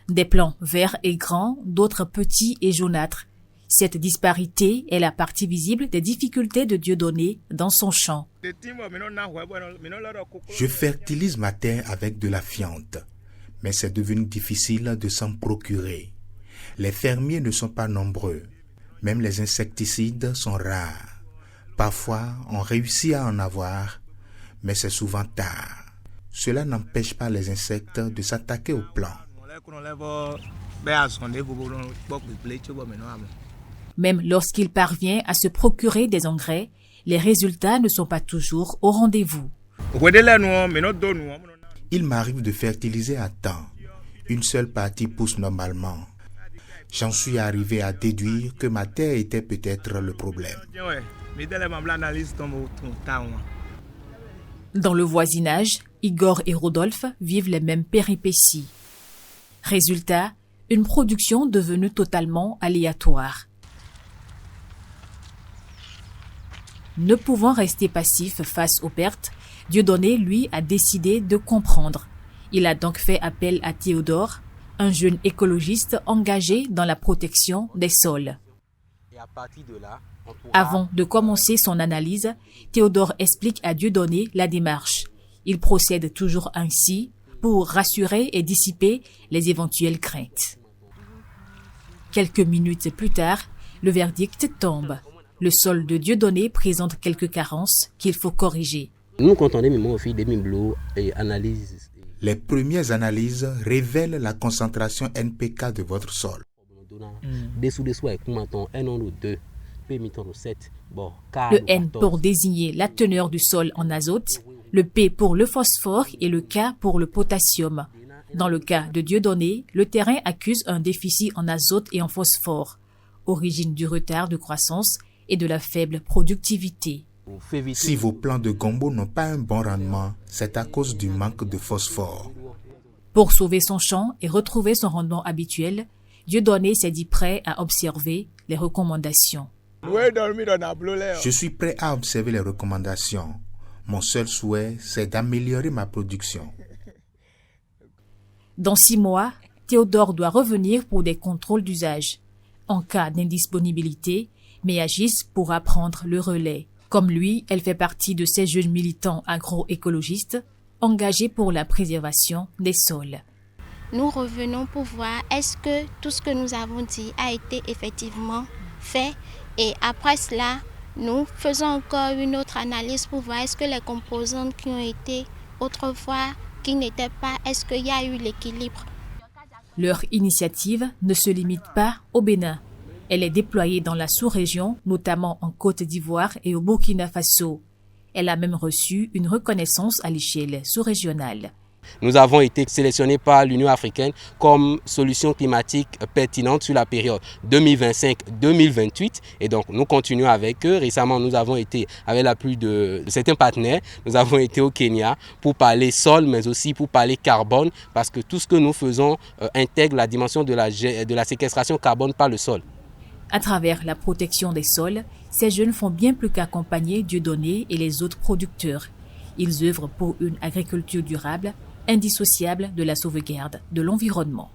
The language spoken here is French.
Des plants verts et grands, d'autres petits et jaunâtres. Cette disparité est la partie visible des difficultés de Dieudonné dans son champ. Je fertilise ma terre avec de la fiente, mais c'est devenu difficile de s'en procurer. Les fermiers ne sont pas nombreux, même les insecticides sont rares. Parfois, on réussit à en avoir, mais c'est souvent tard. Cela n'empêche pas les insectes de s'attaquer aux plants. Même lorsqu'il parvient à se procurer des engrais, les résultats ne sont pas toujours au rendez-vous. Il m'arrive de fertiliser à temps. Une seule partie pousse normalement. J'en suis arrivé à déduire que ma terre était peut-être le problème. Dans le voisinage, Igor et Rodolphe vivent les mêmes péripéties. Résultat, une production devenue totalement aléatoire. Ne pouvant rester passif face aux pertes, Dieudonné, lui, a décidé de comprendre. Il a donc fait appel à Théodore, un jeune écologiste engagé dans la protection des sols. Avant de commencer son analyse, Théodore explique à Dieudonné la démarche. Il procède toujours ainsi pour rassurer et dissiper les éventuelles craintes. Quelques minutes plus tard, le verdict tombe. Le sol de Dieudonné présente quelques carences qu'il faut corriger. Les premières analyses révèlent la concentration NPK de votre sol. Le N pour désigner la teneur du sol en azote, le P pour le phosphore et le K pour le potassium. Dans le cas de Dieudonné, le terrain accuse un déficit en azote et en phosphore, origine du retard de croissance et de la faible productivité. Si vos plants de gombo n'ont pas un bon rendement, c'est à cause du manque de phosphore. Pour sauver son champ et retrouver son rendement habituel, Dieudonné s'est dit prêt à observer les recommandations. Je suis prêt à observer les recommandations. Mon seul souhait, c'est d'améliorer ma production. Dans 6 mois, Théodore doit revenir pour des contrôles d'usage. En cas d'indisponibilité, Méagis pourra prendre le relais. Comme lui, elle fait partie de ces jeunes militants agroécologistes engagés pour la préservation des sols. Nous revenons pour voir est-ce que tout ce que nous avons dit a été effectivement fait, et après cela, nous faisons encore une autre analyse pour voir est-ce que les composantes qui ont été autrefois, qui n'étaient pas, est-ce qu'il y a eu l'équilibre. Leur initiative ne se limite pas au Bénin. Elle est déployée dans la sous-région, notamment en Côte d'Ivoire et au Burkina Faso. Elle a même reçu une reconnaissance à l'échelle sous-régionale. Nous avons été sélectionnés par l'Union africaine comme solution climatique pertinente sur la période 2025-2028 et donc nous continuons avec eux. Récemment, nous avons été avec l'appui de certains partenaires, nous avons été au Kenya pour parler sol mais aussi pour parler carbone parce que tout ce que nous faisons intègre la dimension de la séquestration carbone par le sol. À travers la protection des sols, ces jeunes font bien plus qu'accompagner Dieudonné et les autres producteurs. Ils œuvrent pour une agriculture durable, indissociable de la sauvegarde de l'environnement.